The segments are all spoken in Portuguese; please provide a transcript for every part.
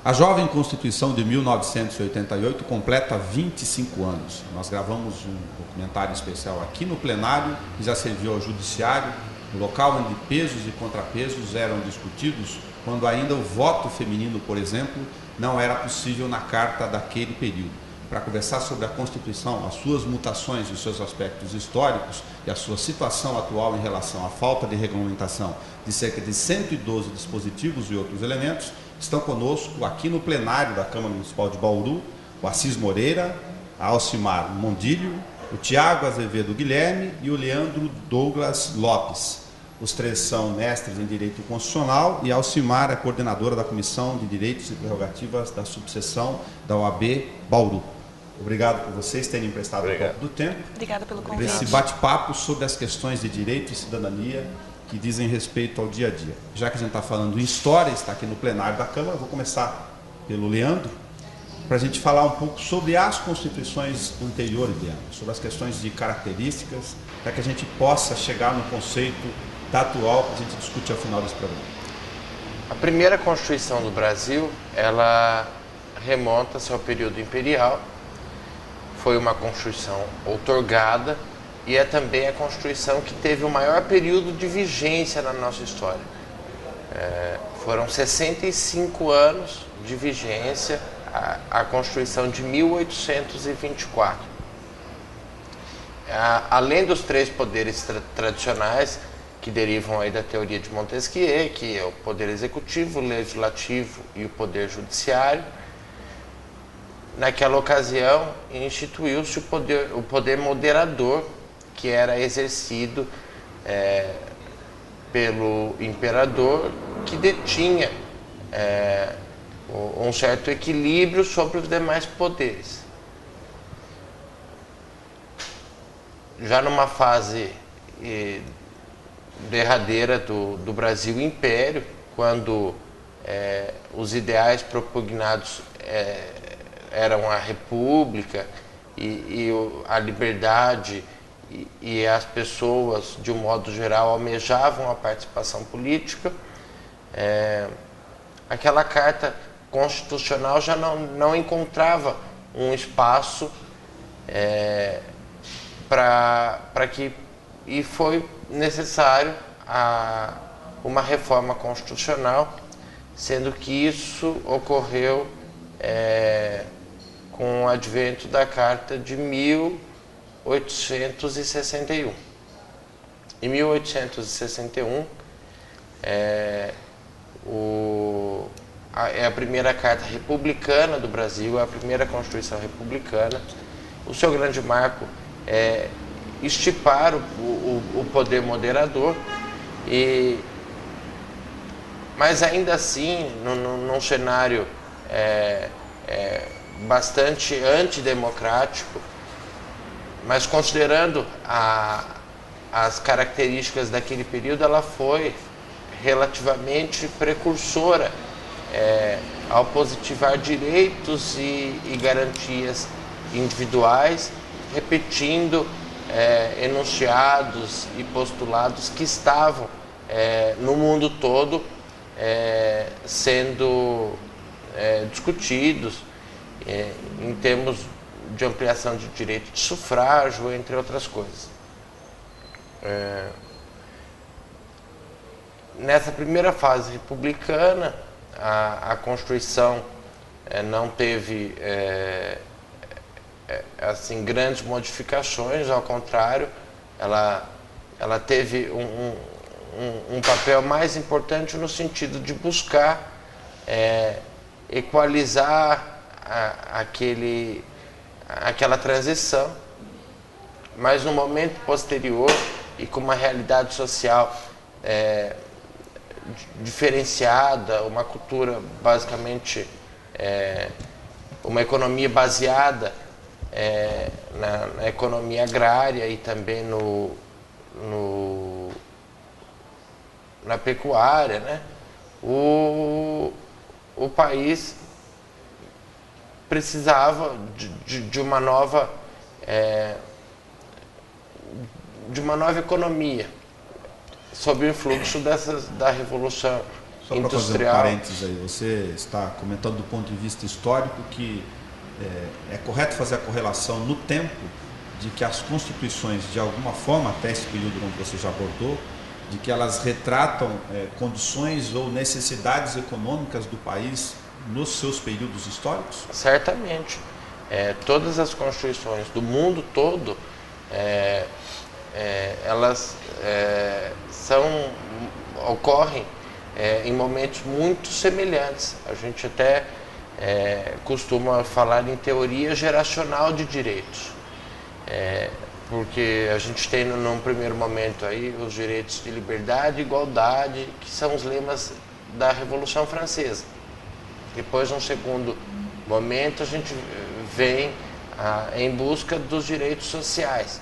A jovem Constituição de 1988 completa 25 anos. Nós gravamos um documentário especial aqui no plenário, que já serviu ao judiciário, o local onde pesos e contrapesos eram discutidos, quando ainda o voto feminino, por exemplo, não era possível na carta daquele período. Para conversar sobre a Constituição, as suas mutações e os seus aspectos históricos e a sua situação atual em relação à falta de regulamentação de cerca de 112 dispositivos e outros elementos, estão conosco aqui no plenário da Câmara Municipal de Bauru, o Assis Moreira, a Alcimar Mondilho, o Tiago Azevedo Guilherme e o Leandro Douglas Lopes. Os três são mestres em Direito Constitucional e a Alcimar é coordenadora da Comissão de Direitos e Prerrogativas da subseção da OAB Bauru. Obrigado por vocês terem emprestado um pouco do tempo. Obrigada pelo convite. Esse bate-papo sobre as questões de direito e cidadania que dizem respeito ao dia a dia. Já que a gente está falando em história, está aqui no plenário da Câmara, eu vou começar pelo Leandro, para a gente falar um pouco sobre as constituições anteriores, Leandro, sobre as questões de características, para que a gente possa chegar no conceito da atual que a gente discute ao final desse programa. A primeira Constituição do Brasil, ela remonta-se ao período imperial, foi uma Constituição outorgada e é também a Constituição que teve o maior período de vigência na nossa história. Foram 65 anos de vigência a Constituição de 1824. Além dos três poderes tradicionais que derivam aí da teoria de Montesquieu, que é o poder executivo, o legislativo e o poder judiciário, naquela ocasião instituiu-se o poder moderador, que era exercido pelo imperador, que detinha um certo equilíbrio sobre os demais poderes. Já numa fase derradeira do Brasil Império, quando os ideais propugnados eram a república e a liberdade, e as pessoas, de um modo geral, almejavam a participação política, aquela carta constitucional já não encontrava um espaço para que... E foi necessário uma reforma constitucional, sendo que isso ocorreu com o advento da Carta de 1861. Em 1861, é a primeira Carta Republicana do Brasil, é a primeira Constituição Republicana. O seu grande marco é estipar o poder moderador, mas ainda assim, num cenário bastante antidemocrático, mas considerando as características daquele período, ela foi relativamente precursora ao positivar direitos e garantias individuais, repetindo enunciados e postulados que estavam no mundo todo sendo discutidos em termos de ampliação de direito de sufrágio, entre outras coisas. Nessa primeira fase republicana, a Constituição não teve assim, grandes modificações, ao contrário, ela teve um papel mais importante no sentido de buscar equalizar aquela transição, mas no momento posterior e com uma realidade social diferenciada, uma cultura basicamente, uma economia baseada na economia agrária e também na pecuária, né? O país precisava de uma nova economia sob o influxo da Revolução Só para fazer um parênteses aí, você está comentando do ponto de vista histórico que é correto fazer a correlação no tempo de que as constituições, de alguma forma, até esse período onde você já abordou, de que elas retratam condições ou necessidades econômicas do país nos seus períodos históricos? Certamente. Todas as constituições do mundo todo, elas ocorrem em momentos muito semelhantes. A gente até costuma falar em teoria geracional de direitos, porque a gente tem num primeiro momento aí os direitos de liberdade e igualdade, que são os lemas da Revolução Francesa. Depois, num segundo momento, a gente vem em busca dos direitos sociais.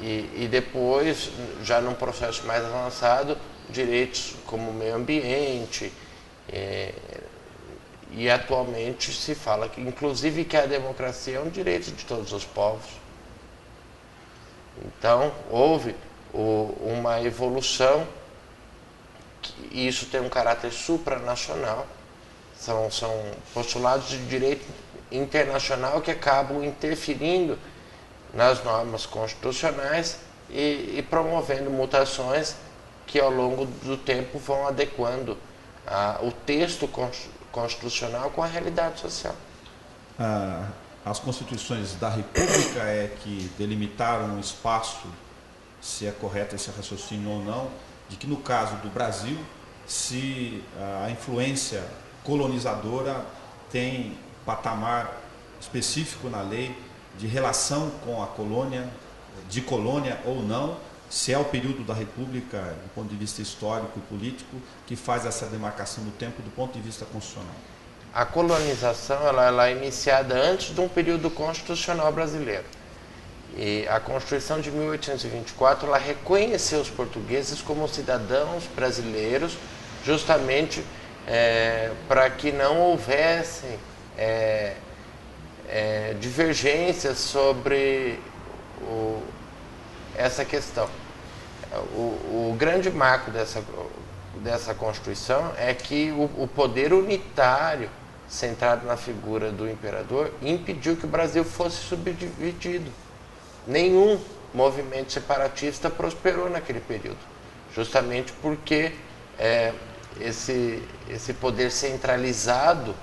E depois, já num processo mais avançado, direitos como o meio ambiente, e atualmente se fala que, inclusive, que a democracia é um direito de todos os povos. Então, houve uma evolução, e isso tem um caráter supranacional, são postulados de direito internacional que acabam interferindo nas normas constitucionais e promovendo mutações que ao longo do tempo vão adequando o texto constitucional com a realidade social. As constituições da República que delimitaram um espaço, se é correto esse raciocínio ou não, de que no caso do Brasil, se a influência colonizadora tem patamar específico na lei de relação com a colônia, de colônia ou não, se é o período da República, do ponto de vista histórico e político, que faz essa demarcação do tempo do ponto de vista constitucional. A colonização ela é iniciada antes de um período constitucional brasileiro. E a Constituição de 1824 ela reconheceu os portugueses como cidadãos brasileiros, justamente para que não houvessem divergências sobre essa questão. O grande marco dessa Constituição é que o poder unitário, centrado na figura do imperador, impediu que o Brasil fosse subdividido. Nenhum movimento separatista prosperou naquele período, justamente porque esse poder centralizado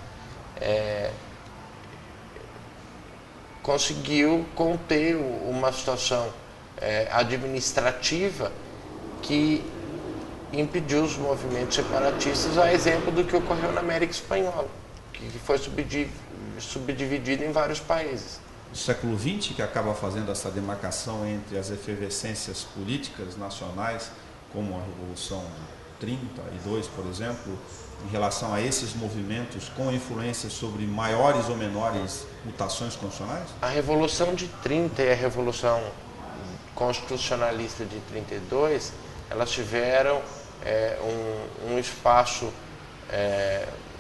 conseguiu conter uma situação administrativa que impediu os movimentos separatistas, a exemplo do que ocorreu na América Espanhola, que foi subdividido em vários países. O século XX que acaba fazendo essa demarcação entre as efervescências políticas nacionais, como a Revolução de 32, por exemplo, em relação a esses movimentos com influência sobre maiores ou menores mutações constitucionais? A Revolução de 30 e a Revolução Constitucionalista de 32, elas tiveram um espaço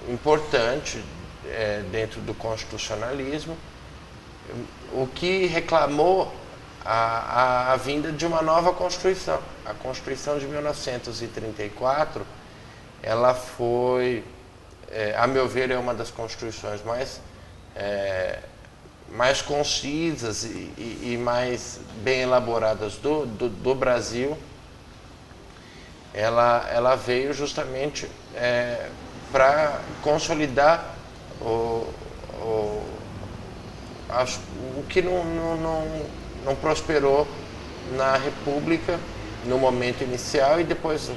importante dentro do constitucionalismo, o que reclamou a vinda de uma nova Constituição. A Constituição de 1934, ela foi, a meu ver, é uma das constituições mais concisas e mais bem elaboradas do Brasil. Ela veio justamente para consolidar o que não prosperou na República no momento inicial, e depois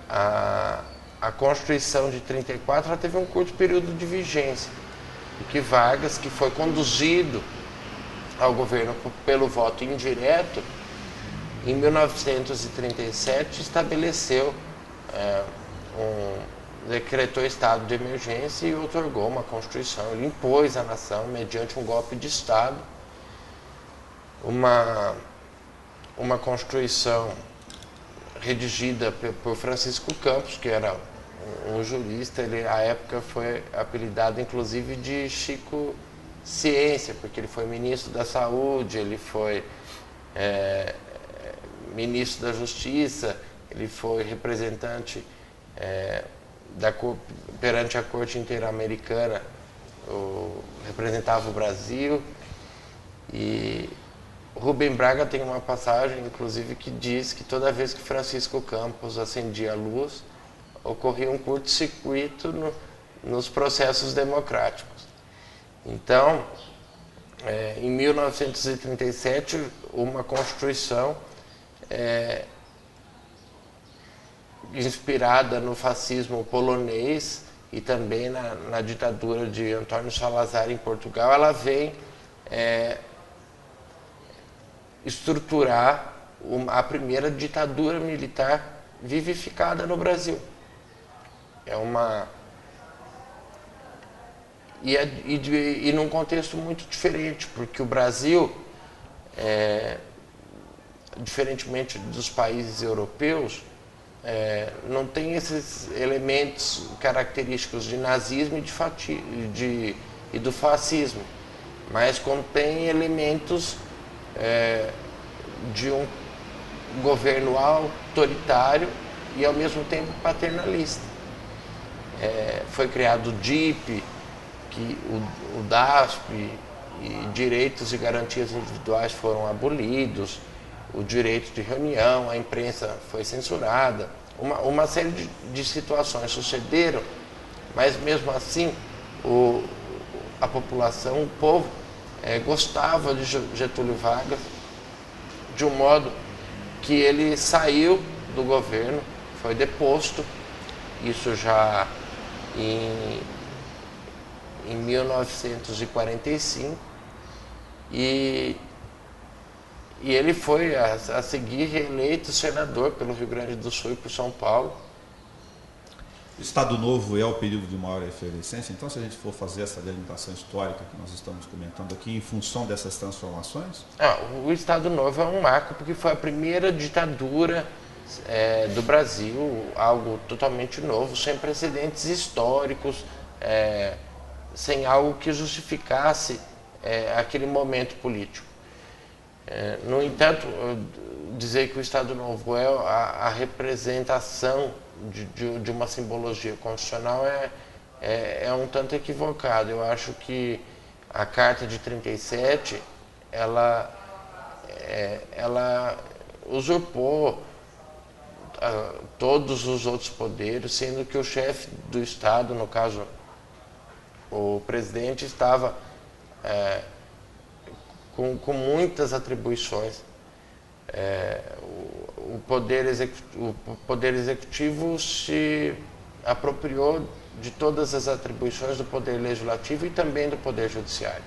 a Constituição de 34 ela teve um curto período de vigência, que Vargas, que foi conduzido ao governo pelo voto indireto, em 1937 estabeleceu decretou estado de emergência e otorgou uma Constituição. Ele impôs à nação, mediante um golpe de Estado, uma Constituição redigida por Francisco Campos, que era um jurista. Ele, à época, foi apelidado, inclusive, de Chico Ciência, porque ele foi ministro da Saúde, ele foi ministro da Justiça, ele foi representante perante a Corte Interamericana, representava o Brasil. E Rubem Braga tem uma passagem, inclusive, que diz que toda vez que Francisco Campos acendia a luz, ocorria um curto-circuito nos processos democráticos. Então, em 1937, uma Constituição inspirada no fascismo polonês e também na ditadura de Antônio Salazar em Portugal, ela vem estruturar a primeira ditadura militar vivificada no Brasil. E num contexto muito diferente, porque o Brasil, diferentemente dos países europeus, não tem esses elementos característicos de nazismo e do fascismo, mas contém elementos de um governo autoritário e ao mesmo tempo paternalista. Foi criado o DIP, o DASP, e direitos e garantias individuais foram abolidos, o direito de reunião, a imprensa foi censurada, uma série de situações sucederam, mas mesmo assim a população, o povo, gostava de Getúlio Vargas, de um modo que ele saiu do governo, foi deposto, isso já em 1945, e ele foi a seguir reeleito senador pelo Rio Grande do Sul e por São Paulo. O Estado Novo é o período de maior efervescência, então se a gente for fazer essa delimitação histórica que nós estamos comentando aqui, em função dessas transformações? O Estado Novo é um marco porque foi a primeira ditadura do Brasil, algo totalmente novo, sem precedentes históricos, sem algo que justificasse aquele momento político. No entanto, dizer que o Estado Novo é a representação de uma simbologia constitucional é um tanto equivocado. Eu acho que a Carta de 37 ela usurpou todos os outros poderes, sendo que o chefe do Estado, no caso o presidente, estava com muitas atribuições. O poder executivo se apropriou de todas as atribuições do poder legislativo e também do poder judiciário.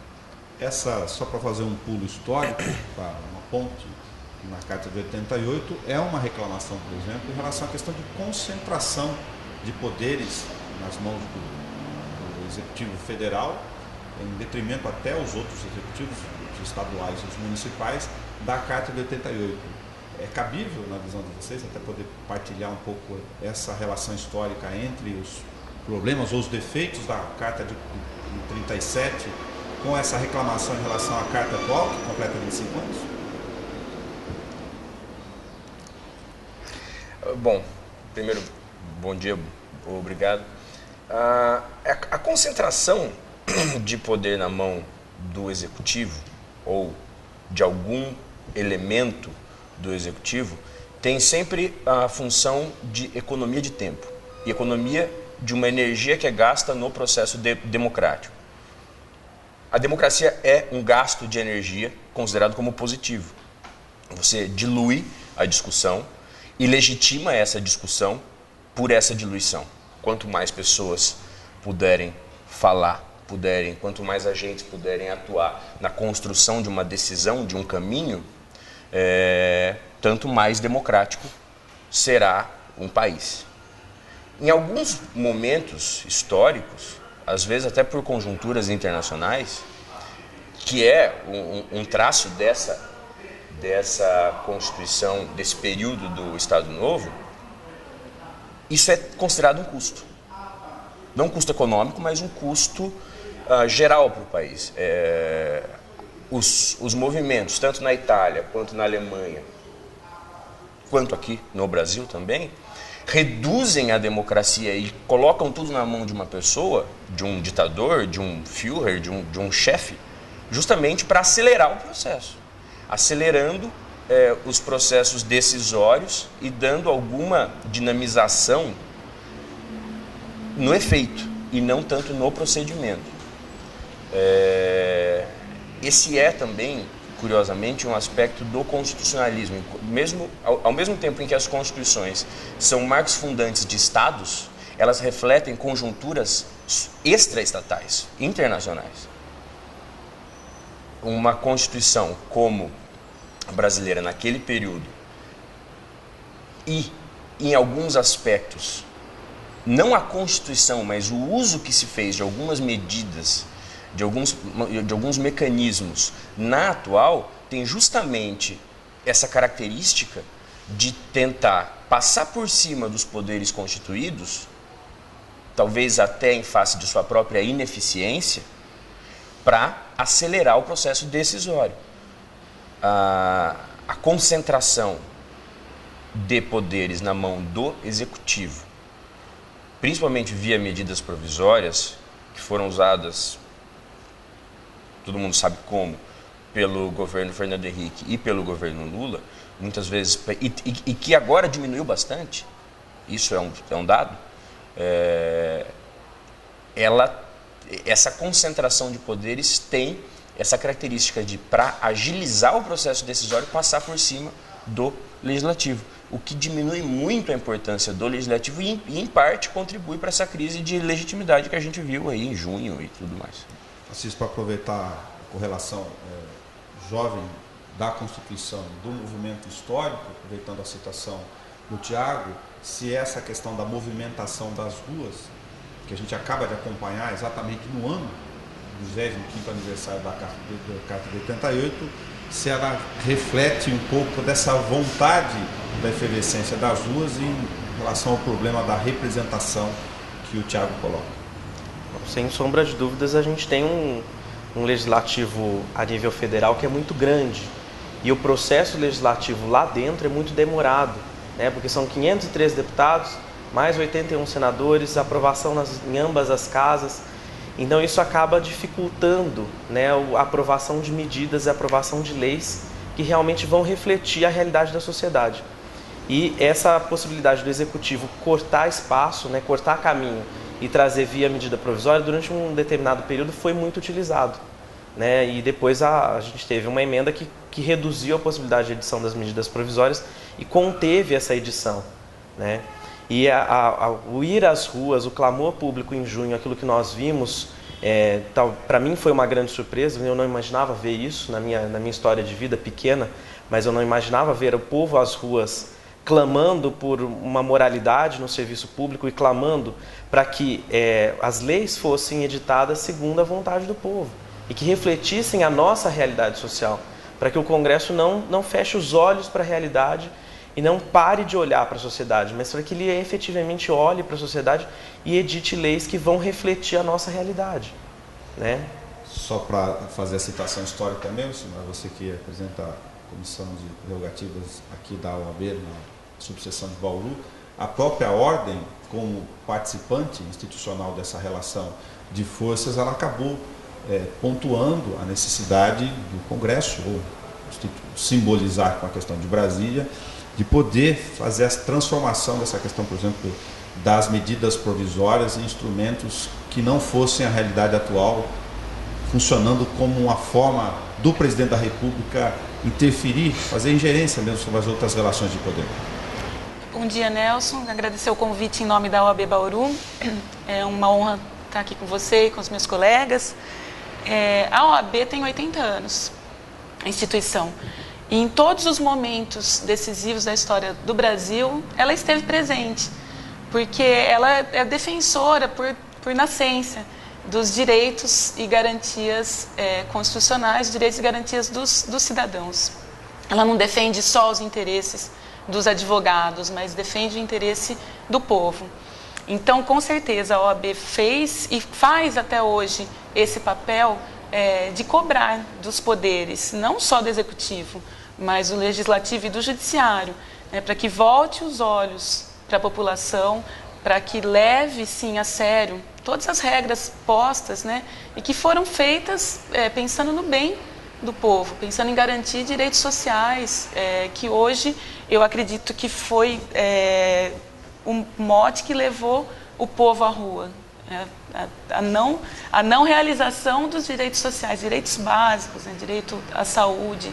Só para fazer um pulo histórico, para uma ponte na Carta de 88, é uma reclamação, por exemplo, em relação à questão de concentração de poderes nas mãos do Executivo Federal, em detrimento até aos outros executivos, os estaduais e os municipais, da Carta de 88. É cabível, na visão de vocês, até poder partilhar um pouco essa relação histórica entre os problemas ou os defeitos da Carta de 37 com essa reclamação em relação à Carta atual, que completa 25 anos? Bom, primeiro, bom dia, obrigado. A concentração de poder na mão do Executivo ou de algum elemento do Executivo tem sempre a função de economia de tempo e economia de uma energia que é gasta no processo democrático. A democracia é um gasto de energia considerado como positivo. Você dilui a discussão e legitima essa discussão por essa diluição. Quanto mais pessoas puderem falar, quanto mais agentes puderem atuar na construção de uma decisão, de um caminho, tanto mais democrático será um país. Em alguns momentos históricos, às vezes até por conjunturas internacionais, que é um traço dessa Constituição, desse período do Estado Novo, isso é considerado um custo. Não um custo econômico, mas um custo geral para o país. Os movimentos, tanto na Itália quanto na Alemanha, quanto aqui no Brasil também, reduzem a democracia e colocam tudo na mão de uma pessoa, de um ditador, de um Führer, de um chefe, justamente para acelerar o processo, acelerando os processos decisórios e dando alguma dinamização no efeito e não tanto no procedimento. Esse é também, curiosamente, um aspecto do constitucionalismo. Ao mesmo tempo em que as constituições são marcos fundantes de estados, elas refletem conjunturas extraestatais, internacionais. Uma constituição como a brasileira naquele período e, em alguns aspectos, não a constituição, mas o uso que se fez de algumas medidas, de alguns mecanismos na atual, tem justamente essa característica de tentar passar por cima dos poderes constituídos, talvez até em face de sua própria ineficiência, para acelerar o processo decisório. A concentração de poderes na mão do executivo, principalmente via medidas provisórias, que foram usadas, todo mundo sabe como, pelo governo Fernando Henrique e pelo governo Lula, muitas vezes, e que agora diminuiu bastante, isso é um dado, essa concentração de poderes tem essa característica de, para agilizar o processo decisório, passar por cima do legislativo, o que diminui muito a importância do legislativo e em parte, contribui para essa crise de legitimidade que a gente viu aí em junho e tudo mais. Assis, para aproveitar a correlação jovem da Constituição, do movimento histórico, aproveitando a citação do Tiago, se essa questão da movimentação das ruas, que a gente acaba de acompanhar exatamente no ano do 25º aniversário da Carta de 88, se ela reflete um pouco dessa vontade da efervescência das ruas em relação ao problema da representação que o Tiago coloca. Sem sombra de dúvidas, a gente tem um legislativo a nível federal que é muito grande e o processo legislativo lá dentro é muito demorado, né? Porque são 513 deputados, mais 81 senadores, aprovação em ambas as casas. Então isso acaba dificultando, né, a aprovação de medidas e a aprovação de leis que realmente vão refletir a realidade da sociedade. E essa possibilidade do executivo cortar espaço, né, cortar caminho e trazer via medida provisória durante um determinado período foi muito utilizado, né? E depois a gente teve uma emenda que reduziu a possibilidade de edição das medidas provisórias e conteve essa edição, né? E o ir às ruas, o clamor público em junho, aquilo que nós vimos, para mim foi uma grande surpresa. Eu não imaginava ver isso na minha história de vida pequena, mas eu não imaginava ver o povo às ruas clamando por uma moralidade no serviço público e clamando para que as leis fossem editadas segundo a vontade do povo e que refletissem a nossa realidade social, para que o Congresso não feche os olhos para a realidade e não pare de olhar para a sociedade, mas para que ele efetivamente olhe para a sociedade e edite leis que vão refletir a nossa realidade, né? Só para fazer a citação histórica mesmo, você que apresenta a Comissão de Prerrogativas aqui da OAB, na subseção de Bauru, a própria ordem, como participante institucional dessa relação de forças, ela acabou pontuando a necessidade do Congresso, ou simbolizar com a questão de Brasília, de poder fazer a transformação dessa questão, por exemplo, das medidas provisórias em instrumentos que não fossem a realidade atual, funcionando como uma forma do presidente da República interferir, fazer ingerência mesmo sobre as outras relações de poder. Bom dia, Nelson. Agradecer o convite em nome da OAB Bauru. É uma honra estar aqui com você e com os meus colegas. A OAB tem 80 anos, a instituição. E em todos os momentos decisivos da história do Brasil, ela esteve presente, porque ela é defensora por nascença dos direitos e garantias constitucionais, direitos e garantias dos cidadãos. Ela não defende só os interesses dos advogados, mas defende o interesse do povo. Então, com certeza, a OAB fez e faz até hoje esse papel de cobrar dos poderes, não só do executivo, mas do legislativo e do judiciário, para que volte os olhos para a população, para que leve, sim, a sério todas as regras postas, né, e que foram feitas pensando no bem do povo, pensando em garantir direitos sociais, que hoje eu acredito que foi um mote que levou o povo à rua. A não realização dos direitos sociais, direitos básicos, né, direito à saúde,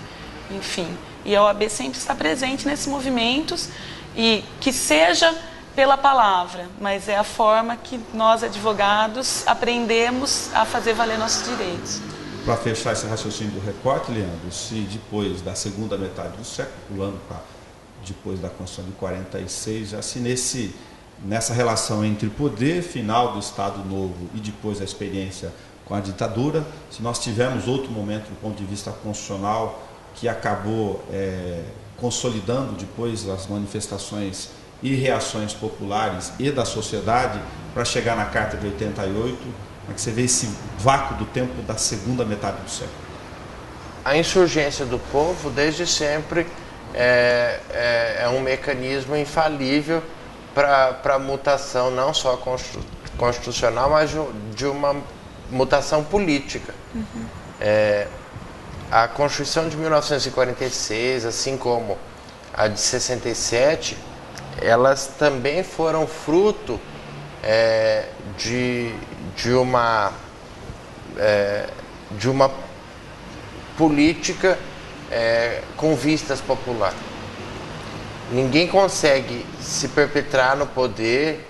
enfim. E a OAB sempre está presente nesses movimentos, e que seja pela palavra, mas é a forma que nós, advogados, aprendemos a fazer valer nossos direitos. Para fechar esse raciocínio do recorte, Leandro, se depois da segunda metade do século, pulando para depois da Constituição de 46, já se nessa relação entre o poder final do Estado Novo e depois a experiência com a ditadura, se nós tivemos outro momento do ponto de vista constitucional que acabou consolidando depois as manifestações e reações populares e da sociedade para chegar na Carta de 88, como é que você vê esse vácuo do tempo da segunda metade do século? A insurgência do povo, desde sempre, é um mecanismo infalível para a mutação não só constitucional, mas de uma mutação política. Uhum. A Constituição de 1946, assim como a de 67, elas também foram fruto de uma política com vistas populares. Ninguém consegue se perpetrar no poder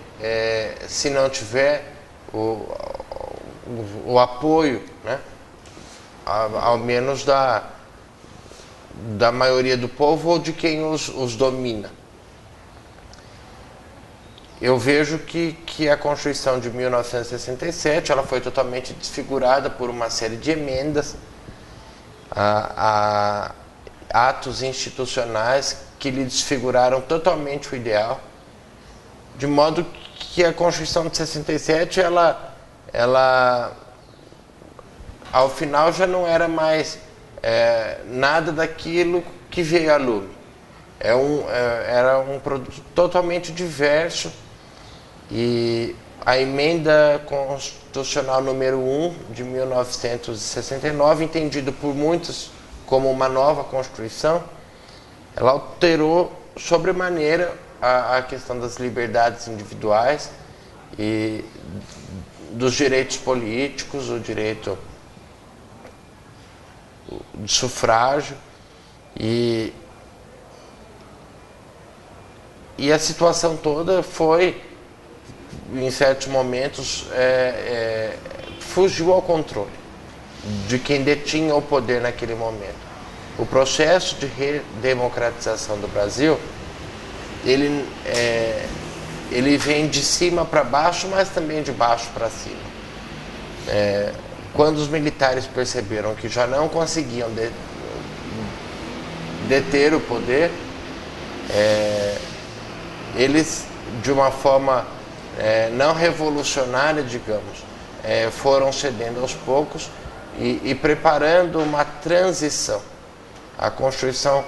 se não tiver o apoio, né? Ao menos da maioria do povo ou de quem os domina. Eu vejo que a Constituição de 1967 ela foi totalmente desfigurada por uma série de emendas a atos institucionais que lhe desfiguraram totalmente o ideal, de modo que a Constituição de 67 ela ao final já não era mais nada daquilo que veio à lume. Era um produto totalmente diverso. E a emenda constitucional número 1 de 1969, entendido por muitos como uma nova Constituição, ela alterou sobremaneira a questão das liberdades individuais e dos direitos políticos, o direito de sufrágio, e a situação toda foi, em certos momentos, fugiu ao controle de quem detinha o poder naquele momento. O processo de redemocratização do Brasil, ele vem de cima para baixo, mas também de baixo para cima. Quando os militares perceberam que já não conseguiam deter o poder, eles, de uma forma não revolucionária, digamos, foram cedendo aos poucos e preparando uma transição. A Constituição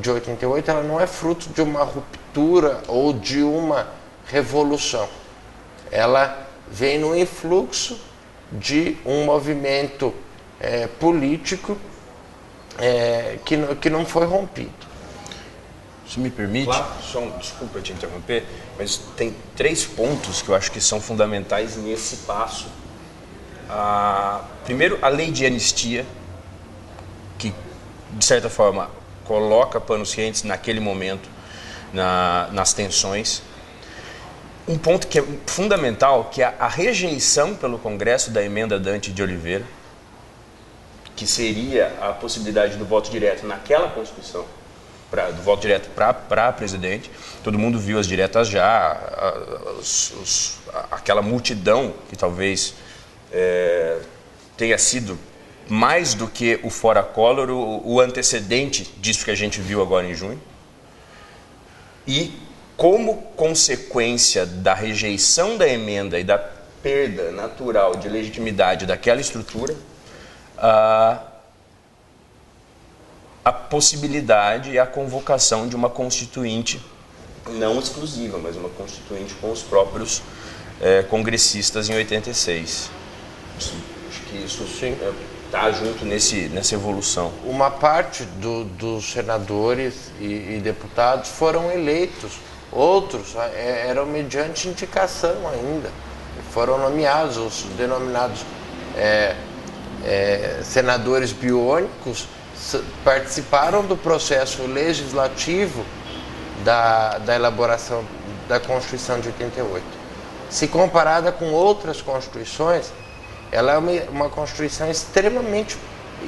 de 88 ela não é fruto de uma ruptura ou de uma revolução. Ela vem no influxo de um movimento político que não foi rompido. Se me permite, claro. Desculpa te interromper, mas tem 3 pontos que eu acho que são fundamentais nesse passo. Primeiro, a lei de anistia, que de certa forma coloca panos quentes naquele momento nas tensões. Um ponto que é fundamental, que é a rejeição pelo Congresso da emenda Dante de Oliveira, que seria a possibilidade do voto direto naquela Constituição, do voto direto para presidente. Todo mundo viu as diretas já, aquela multidão que talvez tenha sido mais do que o fora Collor, o antecedente disso que a gente viu agora em junho. E como consequência da rejeição da emenda e da perda natural de legitimidade daquela estrutura, a possibilidade e a convocação de uma constituinte não exclusiva, mas uma constituinte com os próprios congressistas em 86. Acho que isso está junto nessa evolução. Uma parte dos senadores e deputados foram eleitos, outros eram mediante indicação ainda, foram nomeados, os denominados senadores biônicos participaram do processo legislativo da elaboração da Constituição de 88. Se comparada com outras constituições, ela é uma Constituição extremamente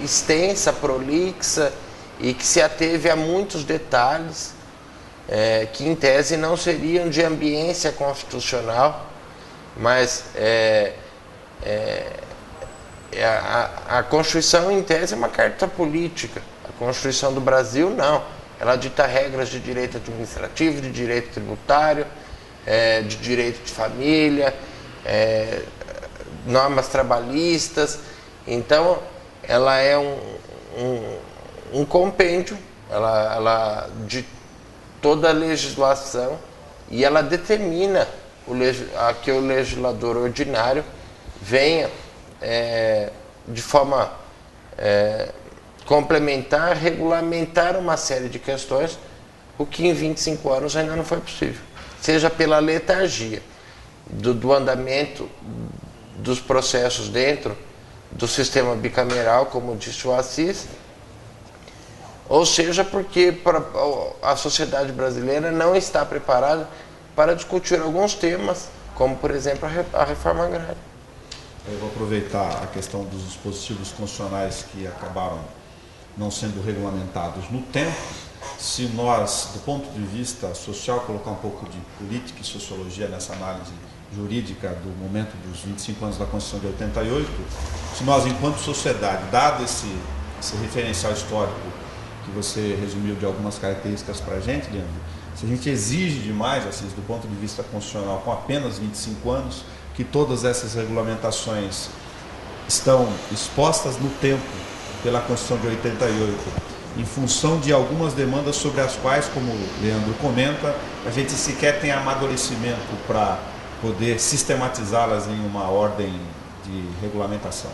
extensa, prolixa e que se ateve a muitos detalhes que em tese não seriam de ambiência constitucional, mas a Constituição em tese é uma carta política. A Constituição do Brasil não. Ela dita regras de direito administrativo, de direito tributário, de direito de família, normas trabalhistas. Então, ela é um compêndio de toda a legislação e ela determina que o legislador ordinário venha de forma complementar, regulamentar uma série de questões, o que em 25 anos ainda não foi possível. Seja pela letargia do andamento dos processos dentro do sistema bicameral, como disse o Assis, ou seja porque a sociedade brasileira não está preparada para discutir alguns temas, como, por exemplo, a reforma agrária. Eu vou aproveitar a questão dos dispositivos constitucionais que acabaram não sendo regulamentados no tempo. Se nós, do ponto de vista social, colocar um pouco de política e sociologia nessa análise jurídica do momento dos 25 anos da Constituição de 88, se nós, enquanto sociedade, dado esse referencial histórico que você resumiu de algumas características para a gente, Leandro, se a gente exige demais, assim, do ponto de vista constitucional, com apenas 25 anos, que todas essas regulamentações estão expostas no tempo pela Constituição de 88, em função de algumas demandas sobre as quais, como o Leandro comenta, a gente sequer tem amadurecimento para poder sistematizá-las em uma ordem de regulamentação.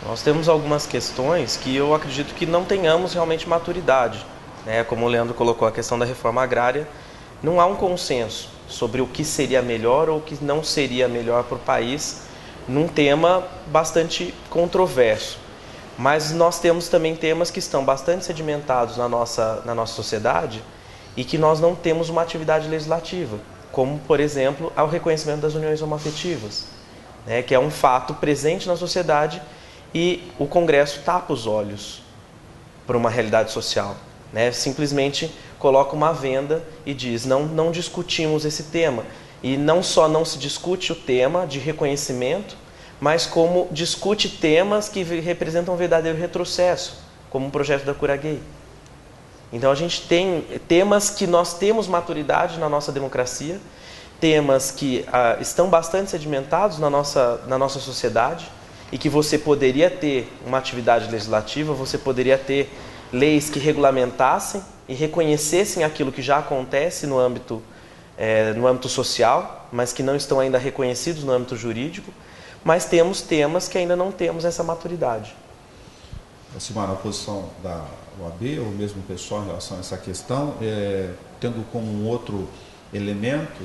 Nós temos algumas questões que eu acredito que não tenhamos realmente maturidade, né? Como o Leandro colocou, a questão da reforma agrária, não há um consenso sobre o que seria melhor ou o que não seria melhor para o país, num tema bastante controverso. Mas nós temos também temas que estão bastante sedimentados na nossa sociedade e que nós não temos uma atividade legislativa, como, por exemplo, o reconhecimento das uniões homoafetivas, né, que é um fato presente na sociedade e o Congresso tapa os olhos para uma realidade social, né, simplesmente coloca uma venda e diz, não discutimos esse tema. E não só não se discute o tema de reconhecimento, mas como discute temas que representam um verdadeiro retrocesso, como o projeto da cura gay. Então a gente tem temas que nós temos maturidade na nossa democracia, temas que estão bastante sedimentados na nossa sociedade e que você poderia ter uma atividade legislativa, você poderia ter leis que regulamentassem e reconhecessem aquilo que já acontece no âmbito social, mas que não estão ainda reconhecidos no âmbito jurídico, mas temos temas que ainda não temos essa maturidade. Silmar, a posição da OAB, ou mesmo o pessoal em relação a essa questão, tendo como um outro elemento,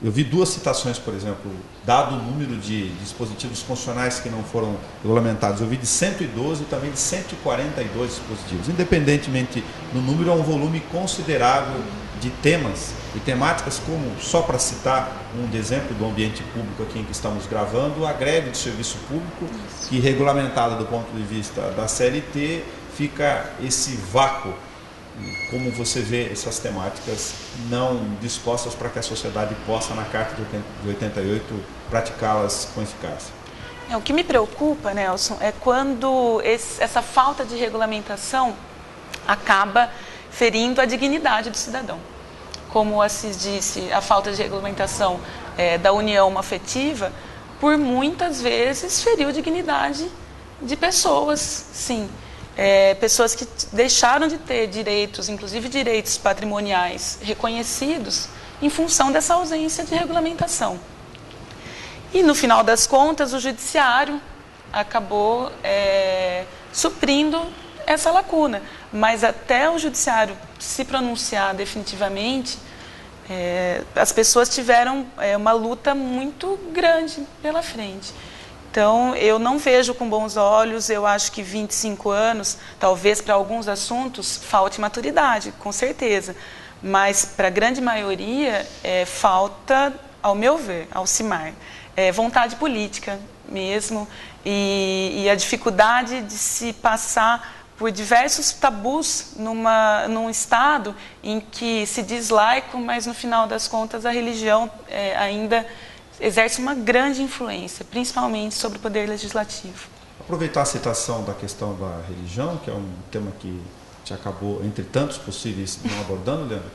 eu vi duas citações, por exemplo, dado o número de dispositivos constitucionais que não foram regulamentados, eu vi de 112 e também de 142 dispositivos. Independentemente do número, é um volume considerável de temas e temáticas, como, só para citar um exemplo do ambiente público aqui em que estamos gravando, a greve de serviço público, que regulamentada do ponto de vista da CLT, fica esse vácuo. Como você vê essas temáticas não dispostas para que a sociedade possa, na Carta de 88, praticá-las com eficácia? O que me preocupa, Nelson, é quando essa falta de regulamentação acaba ferindo a dignidade do cidadão. Como o Assis disse, a falta de regulamentação da união afetiva, por muitas vezes, feriu a dignidade de pessoas, sim. pessoas que deixaram de ter direitos, inclusive direitos patrimoniais reconhecidos, em função dessa ausência de regulamentação. E, no final das contas, o judiciário acabou suprindo essa lacuna. Mas até o judiciário se pronunciar definitivamente, as pessoas tiveram uma luta muito grande pela frente. Então, eu não vejo com bons olhos, eu acho que 25 anos, talvez para alguns assuntos, falte maturidade, com certeza. Mas, para a grande maioria, falta, ao meu ver, Alcimar, vontade política mesmo, e a dificuldade de se passar por diversos tabus num Estado em que se diz laico, mas, no final das contas, a religião ainda exerce uma grande influência, principalmente sobre o poder legislativo. Aproveitar a citação da questão da religião, que é um tema que a gente acabou, entre tantos possíveis, não abordando, Leandro,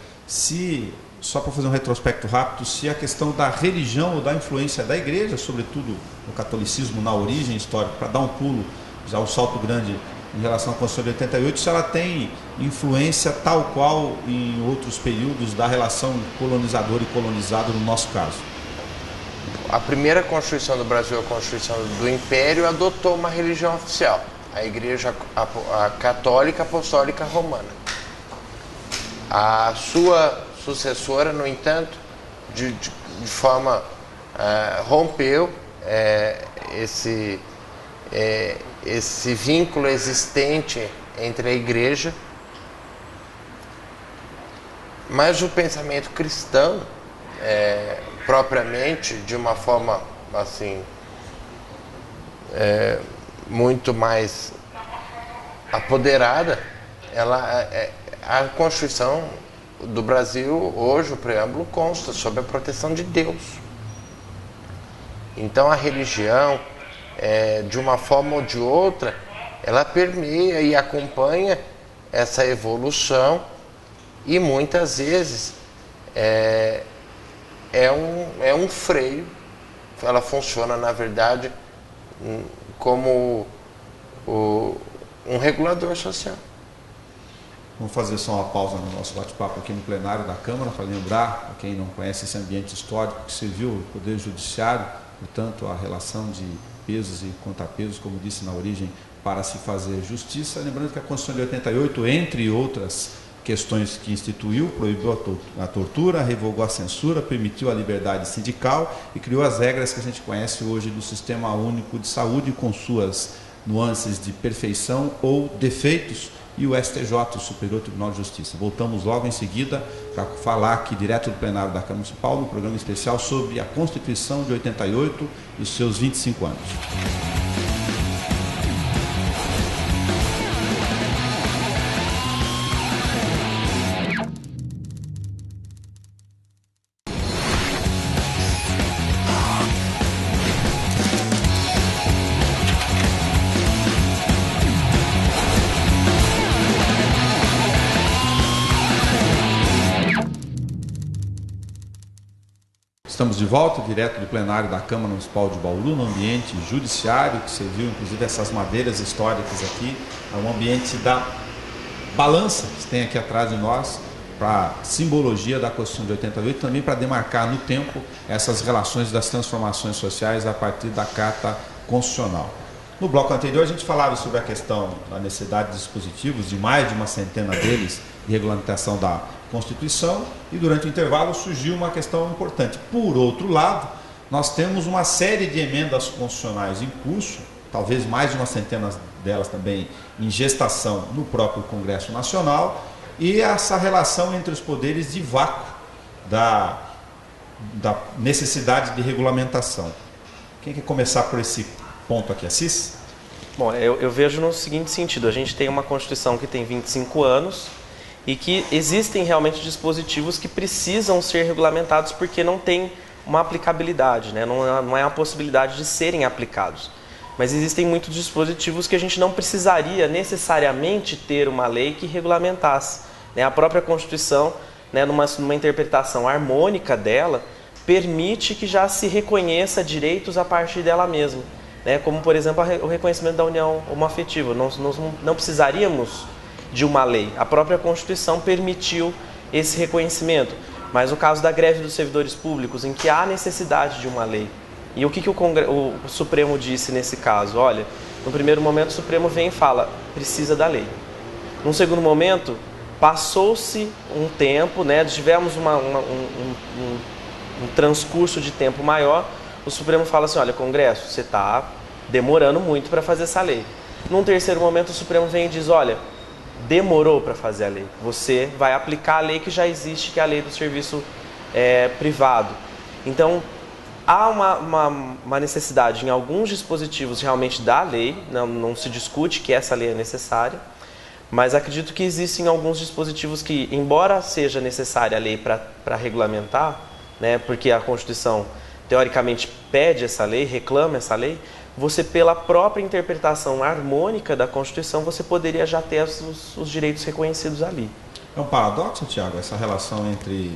só para fazer um retrospecto rápido, se a questão da religião ou da influência da igreja, sobretudo no catolicismo, na origem histórica, para dar um pulo, já um salto grande em relação à Constituição de 88, se ela tem influência tal qual em outros períodos da relação colonizador e colonizado, no nosso caso. A primeira Constituição do Brasil, a Constituição do Império, adotou uma religião oficial, a Igreja Católica Apostólica Romana. A sua sucessora, no entanto, de forma rompeu esse vínculo existente entre a Igreja, mas o pensamento cristão, propriamente, de uma forma assim muito mais apoderada, a Constituição do Brasil, hoje, o preâmbulo consta sob a proteção de Deus. Então, a religião, de uma forma ou de outra, ela permeia e acompanha essa evolução, e muitas vezes é um freio. Ela funciona, na verdade, como um regulador social. Vamos fazer só uma pausa no nosso bate-papo aqui no plenário da Câmara, para lembrar, para quem não conhece esse ambiente histórico, que serviu o Poder Judiciário, portanto, a relação de pesos e contrapesos, como disse na origem, para se fazer justiça. Lembrando que a Constituição de 88, entre outras questões que instituiu, proibiu a tortura, revogou a censura, permitiu a liberdade sindical e criou as regras que a gente conhece hoje do Sistema Único de Saúde, com suas nuances de perfeição ou defeitos, e o STJ, o Superior Tribunal de Justiça. Voltamos logo em seguida para falar aqui direto do plenário da Câmara Municipal, no programa especial sobre a Constituição de 88 e os seus 25 anos. Estamos de volta, direto do plenário da Câmara Municipal de Bauru, no ambiente judiciário, que serviu inclusive essas madeiras históricas aqui, é um ambiente da balança que tem aqui atrás de nós, para simbologia da Constituição de 88, também para demarcar no tempo essas relações das transformações sociais a partir da Carta Constitucional. No bloco anterior a gente falava sobre a questão da necessidade de dispositivos, de mais de uma centena deles, de regulamentação da Constituição, e durante o intervalo surgiu uma questão importante. Por outro lado, nós temos uma série de emendas constitucionais em curso, talvez mais de uma centena delas também em gestação no próprio Congresso Nacional, e essa relação entre os poderes de vácuo da necessidade de regulamentação. Quem quer começar por esse ponto aqui, Assis? Bom, eu vejo no seguinte sentido: a gente tem uma Constituição que tem 25 anos, e que existem realmente dispositivos que precisam ser regulamentados porque não tem uma aplicabilidade, né? Não é a possibilidade de serem aplicados. Mas existem muitos dispositivos que a gente não precisaria necessariamente ter uma lei que regulamentasse, né? A própria Constituição, né, numa interpretação harmônica dela, permite que já se reconheça direitos a partir dela mesma. né, como, por exemplo, o reconhecimento da união homoafetiva. Nós não precisaríamos de uma lei. A própria Constituição permitiu esse reconhecimento. Mas o caso da greve dos servidores públicos, em que há necessidade de uma lei. E o que o Supremo disse nesse caso? Olha, no primeiro momento o Supremo vem e fala, precisa da lei. Num segundo momento, passou-se um tempo, né, tivemos um transcurso de tempo maior, o Supremo fala assim, olha, Congresso, você está demorando muito para fazer essa lei. Num terceiro momento, o Supremo vem e diz, olha, demorou para fazer a lei. Você vai aplicar a lei que já existe, que é a lei do serviço privado. Então, há uma necessidade em alguns dispositivos realmente da lei, não se discute que essa lei é necessária, mas acredito que existem alguns dispositivos que, embora seja necessária a lei para regulamentar, né, porque a Constituição teoricamente pede essa lei, reclama essa lei, você, pela própria interpretação harmônica da Constituição, você poderia já ter os direitos reconhecidos ali. É um paradoxo, Tiago, essa relação entre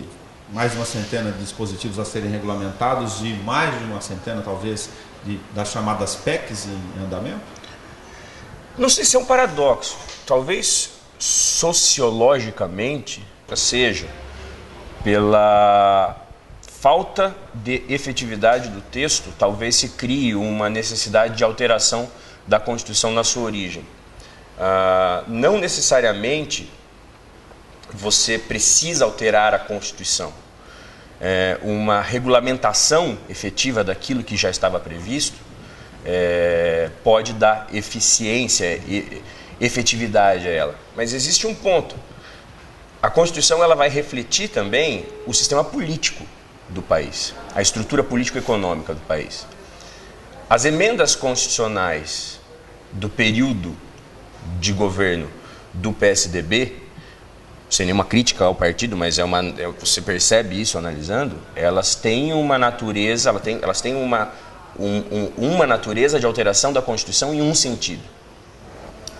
mais de uma centena de dispositivos a serem regulamentados e mais de uma centena, talvez, das chamadas PECs em andamento? Não sei se é um paradoxo. Talvez sociologicamente seja pela falta de efetividade do texto, talvez se crie uma necessidade de alteração da Constituição na sua origem. Não necessariamente você precisa alterar a Constituição. Uma regulamentação efetiva daquilo que já estava previsto pode dar eficiência e efetividade a ela. Mas existe um ponto. A Constituição ela vai refletir também o sistema político do país, a estrutura político-econômica do país. As emendas constitucionais do período de governo do PSDB, sem nenhuma crítica ao partido, mas você percebe isso analisando, elas têm uma natureza, elas têm uma natureza de alteração da Constituição em um sentido.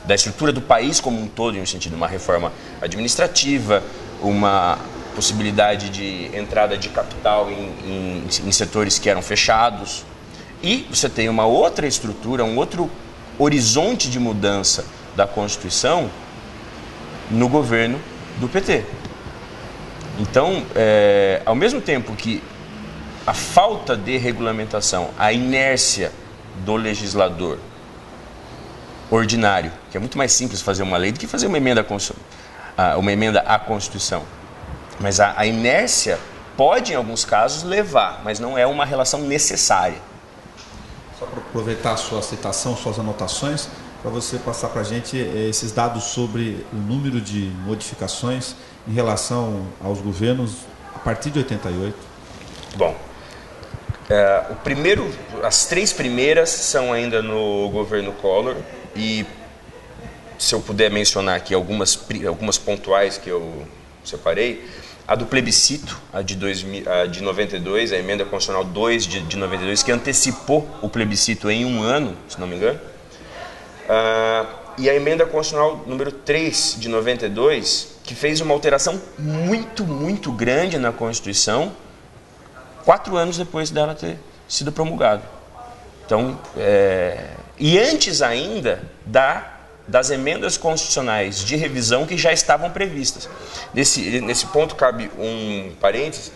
Da estrutura do país como um todo em um sentido, uma reforma administrativa, uma possibilidade de entrada de capital em setores que eram fechados. E você tem uma outra estrutura, um outro horizonte de mudança da Constituição no governo do PT. Então, ao mesmo tempo que a falta de regulamentação, a inércia do legislador ordinário, que é muito mais simples fazer uma lei do que fazer uma emenda à Constituição. Mas a inércia pode, em alguns casos, levar, mas não é uma relação necessária. Só para aproveitar a sua citação, suas anotações, para você passar para a gente esses dados sobre o número de modificações em relação aos governos a partir de 88. Bom, as três primeiras são ainda no governo Collor e, se eu puder mencionar aqui algumas pontuais que eu separei, a do plebiscito, a de 92, a emenda constitucional 2 de 92, que antecipou o plebiscito em um ano, se não me engano, e a emenda constitucional número 3 de 92, que fez uma alteração muito, muito grande na Constituição, 4 anos depois dela ter sido promulgada. Então, e antes ainda das emendas constitucionais de revisão que já estavam previstas. Nesse ponto cabe um parênteses.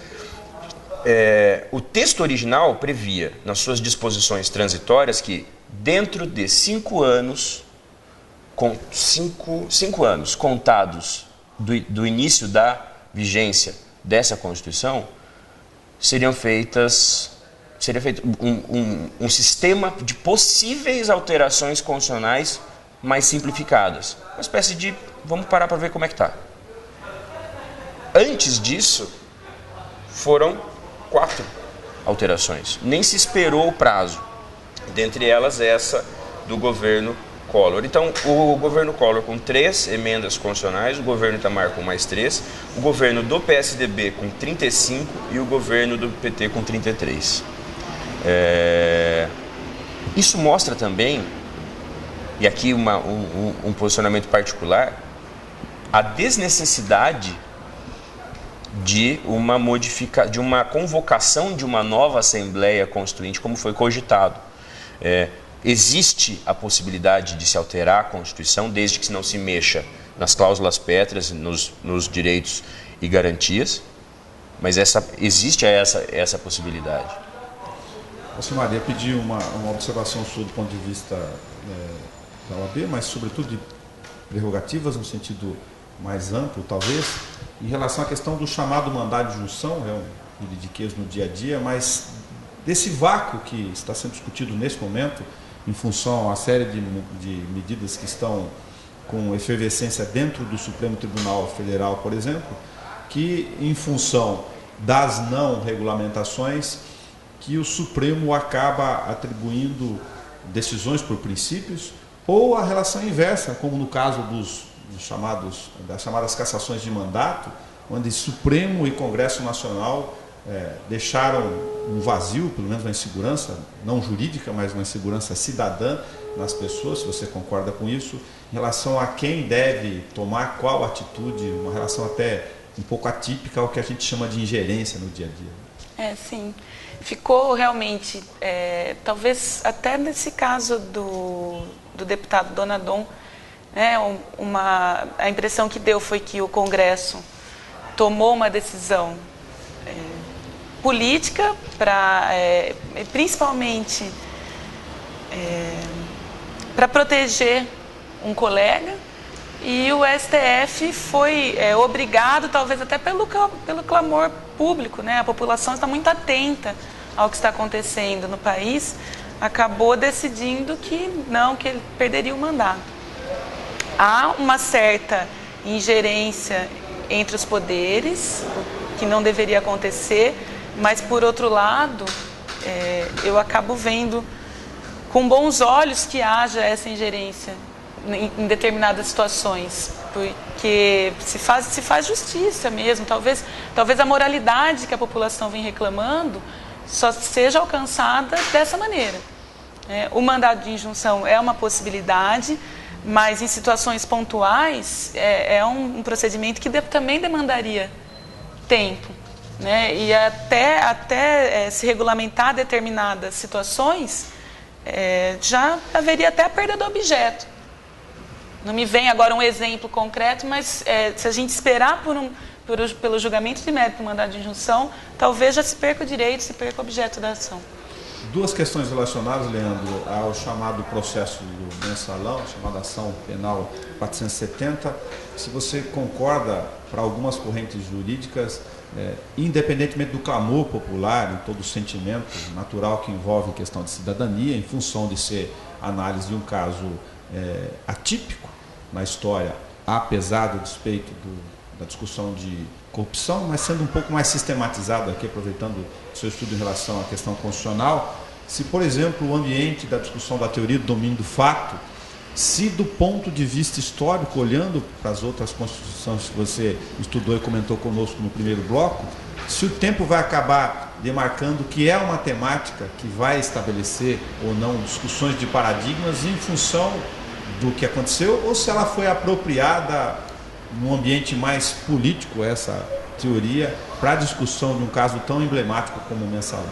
O texto original previa, nas suas disposições transitórias, que dentro de 5 anos, cinco anos contados do início da vigência dessa Constituição, seria feito um sistema de possíveis alterações constitucionais mais simplificadas. Uma espécie de, vamos parar para ver como é que está. Antes disso, foram 4 alterações. Nem se esperou o prazo. Dentre elas, essa do governo Collor. Então, o governo Collor com 3 emendas constitucionais, o governo Itamar com mais 3, o governo do PSDB com 35 e o governo do PT com 33. Isso mostra também, e aqui um posicionamento particular, a desnecessidade de uma convocação de uma nova Assembleia Constituinte, como foi cogitado. existe a possibilidade de se alterar a Constituição, desde que não se mexa nas cláusulas pétreas, nos direitos e garantias, mas existe essa possibilidade. Alcimar, eu pedi uma observação sua do ponto de vista da OAB, mas sobretudo de prerrogativas no sentido mais amplo, talvez, em relação à questão do chamado mandado de junção, é um juridiquês no dia a dia, mas desse vácuo que está sendo discutido nesse momento, em função a série de medidas que estão com efervescência dentro do Supremo Tribunal Federal, por exemplo, que em função das não regulamentações, que o Supremo acaba atribuindo decisões por princípios, ou a relação inversa, como no caso das chamadas cassações de mandato, onde Supremo e Congresso Nacional deixaram um vazio, pelo menos uma insegurança, não jurídica, mas uma insegurança cidadã nas pessoas, se você concorda com isso, em relação a quem deve tomar qual atitude, uma relação até um pouco atípica ao que a gente chama de ingerência no dia a dia. Sim. Ficou realmente, talvez até nesse caso do deputado Donadon, a impressão que deu foi que o Congresso tomou uma decisão política principalmente para proteger um colega, e o STF foi obrigado, talvez até pelo clamor público, a população está muito atenta ao que está acontecendo no país, acabou decidindo que ele perderia o mandato. Há uma certa ingerência entre os poderes, que não deveria acontecer, mas, por outro lado, eu acabo vendo com bons olhos que haja essa ingerência em determinadas situações, porque se faz justiça mesmo. Talvez a moralidade que a população vem reclamando só seja alcançada dessa maneira. O mandado de injunção é uma possibilidade, mas em situações pontuais é um procedimento que também demandaria tempo, e até se regulamentar determinadas situações, já haveria até a perda do objeto. Não me vem agora um exemplo concreto, mas se a gente esperar pelo julgamento de mérito do mandado de injunção, talvez já se perca o direito, se perca o objeto da ação. Duas questões relacionadas, Leandro, ao chamado processo do mensalão, chamada ação penal 470. Se você concorda, para algumas correntes jurídicas, independentemente do clamor popular e todo o sentimento natural que envolve questão de cidadania, em função de ser análise de um caso atípico na história, apesar do despeito da discussão de corrupção, mas sendo um pouco mais sistematizado aqui, aproveitando o seu estudo em relação à questão constitucional, se, por exemplo, o ambiente da discussão da teoria do domínio do fato, se do ponto de vista histórico, olhando para as outras constituições que você estudou e comentou conosco no primeiro bloco, se o tempo vai acabar demarcando que é uma temática que vai estabelecer ou não discussões de paradigmas em função do que aconteceu, ou se ela foi apropriada num ambiente mais político, essa teoria, para a discussão de um caso tão emblemático como o mensalão.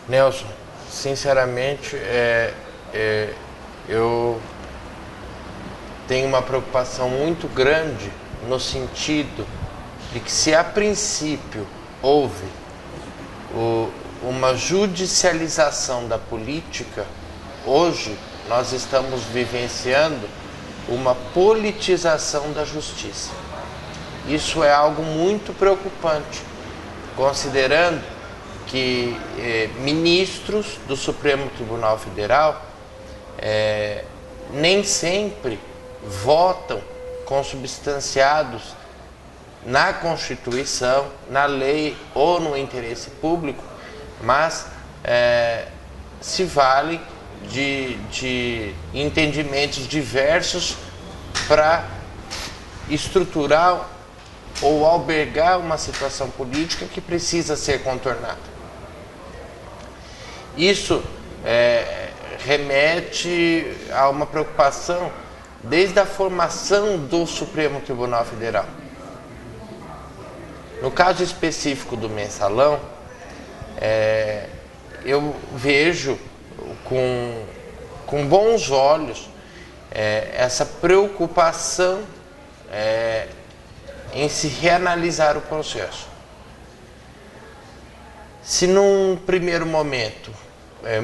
Nelson, sinceramente, eu tenho uma preocupação muito grande no sentido de que, se a princípio houve uma judicialização da política, hoje nós estamos vivenciando uma politização da justiça. Isso é algo muito preocupante, considerando que ministros do Supremo Tribunal Federal nem sempre votam consubstanciados na Constituição, na lei ou no interesse público, mas se valem de entendimentos diversos para estruturar ou albergar uma situação política que precisa ser contornada. Isso remete a uma preocupação desde a formação do Supremo Tribunal Federal. No caso específico do mensalão, eu vejo com bons olhos essa preocupação em se reanalisar o processo. Se num primeiro momento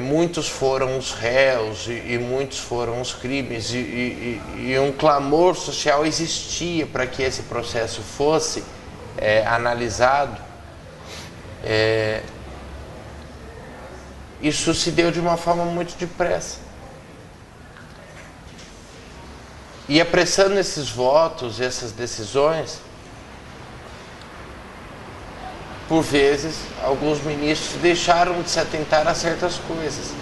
muitos foram os réus e muitos foram os crimes e um clamor social existia para que esse processo fosse analisado, isso se deu de uma forma muito depressa. E apressando esses votos, essas decisões, por vezes, alguns ministros deixaram de se atentar a certas coisas.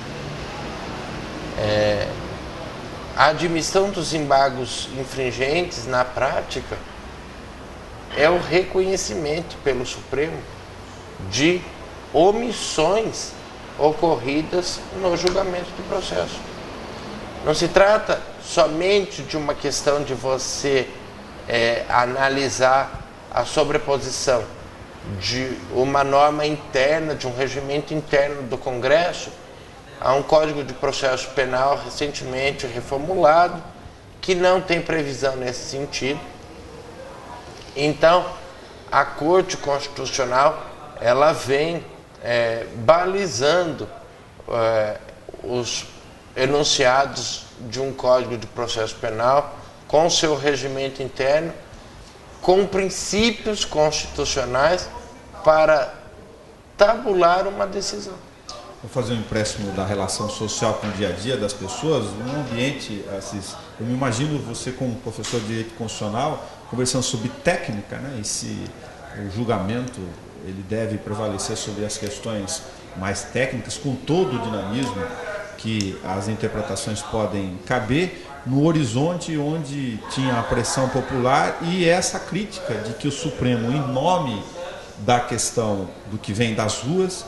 A admissão dos embargos infringentes, na prática, é o reconhecimento pelo Supremo de omissões ocorridas no julgamento do processo. Não se trata somente de uma questão de você analisar a sobreposição de uma norma interna, de um regimento interno do Congresso, a um Código de Processo Penal recentemente reformulado, que não tem previsão nesse sentido. Então, a Corte Constitucional, ela vem balizando os enunciados de um Código de Processo Penal com seu regimento interno, com princípios constitucionais para tabular uma decisão. Vou fazer um empréstimo da relação social com o dia a dia das pessoas, num ambiente, eu me imagino você como professor de direito constitucional conversando sobre técnica, né? E se o julgamento ele deve prevalecer sobre as questões mais técnicas, com todo o dinamismo que as interpretações podem caber, no horizonte onde tinha a pressão popular e essa crítica de que o Supremo, em nome da questão do que vem das ruas,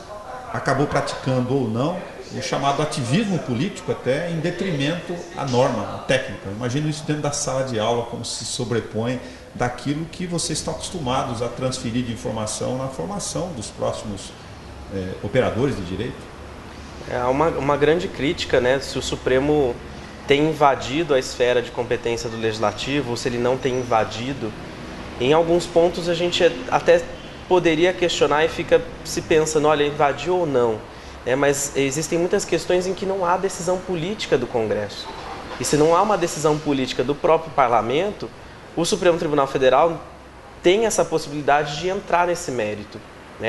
acabou praticando ou não o chamado ativismo político, até em detrimento à norma técnica. Eu imagino isso dentro da sala de aula, como se sobrepõe daquilo que vocês estão acostumados a transferir de informação na formação dos próximos operadores de direito. É uma grande crítica, né, se o Supremo tem invadido a esfera de competência do Legislativo, ou se ele não tem invadido. Em alguns pontos a gente até poderia questionar e fica se pensando, olha, invadiu ou não? Mas existem muitas questões em que não há decisão política do Congresso. E se não há uma decisão política do próprio Parlamento, o Supremo Tribunal Federal tem essa possibilidade de entrar nesse mérito.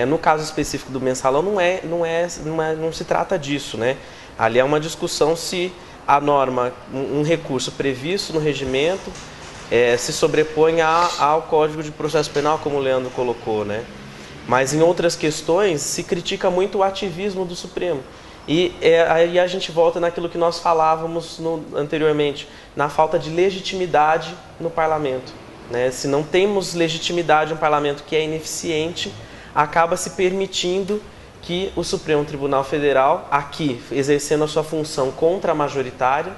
No caso específico do mensalão não se trata disso, né? Ali é uma discussão se a norma, um recurso previsto no regimento, se sobrepõe ao Código de Processo Penal, como o Leandro colocou, né? Mas em outras questões se critica muito o ativismo do Supremo. E aí a gente volta naquilo que nós falávamos anteriormente, na falta de legitimidade no parlamento, né? Se não temos legitimidade no parlamento, que é ineficiente, acaba se permitindo que o Supremo Tribunal Federal, aqui, exercendo a sua função contra-majoritária,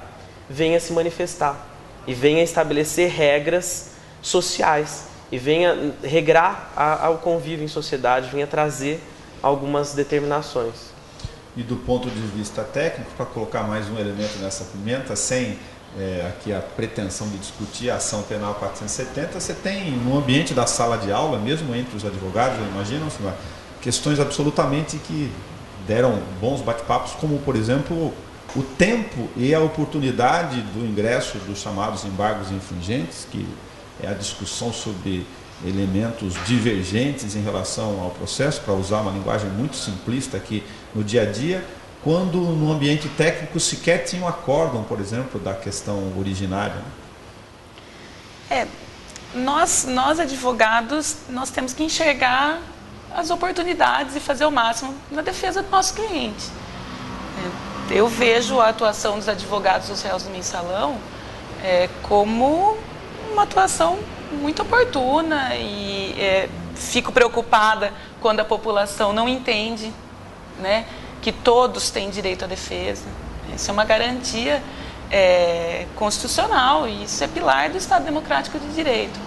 venha se manifestar e venha estabelecer regras sociais e venha regrar ao convívio em sociedade, venha trazer algumas determinações. E do ponto de vista técnico, para colocar mais um elemento nessa pimenta, sem aqui a pretensão de discutir a ação penal 470, você tem no ambiente da sala de aula, mesmo entre os advogados, eu imagino, questões absolutamente que deram bons bate-papos, como, por exemplo, o tempo e a oportunidade do ingresso dos chamados embargos infringentes, que é a discussão sobre elementos divergentes em relação ao processo, para usar uma linguagem muito simplista aqui no dia a dia, quando no ambiente técnico sequer tinha um acórdão, por exemplo, da questão originária. Nós advogados, nós temos que enxergar as oportunidades e fazer o máximo na defesa do nosso cliente. Eu vejo a atuação dos advogados dos réus do mensalão como uma atuação muito oportuna e fico preocupada quando a população não entende, né, que todos têm direito à defesa. Isso é uma garantia constitucional e isso é pilar do Estado Democrático de Direito.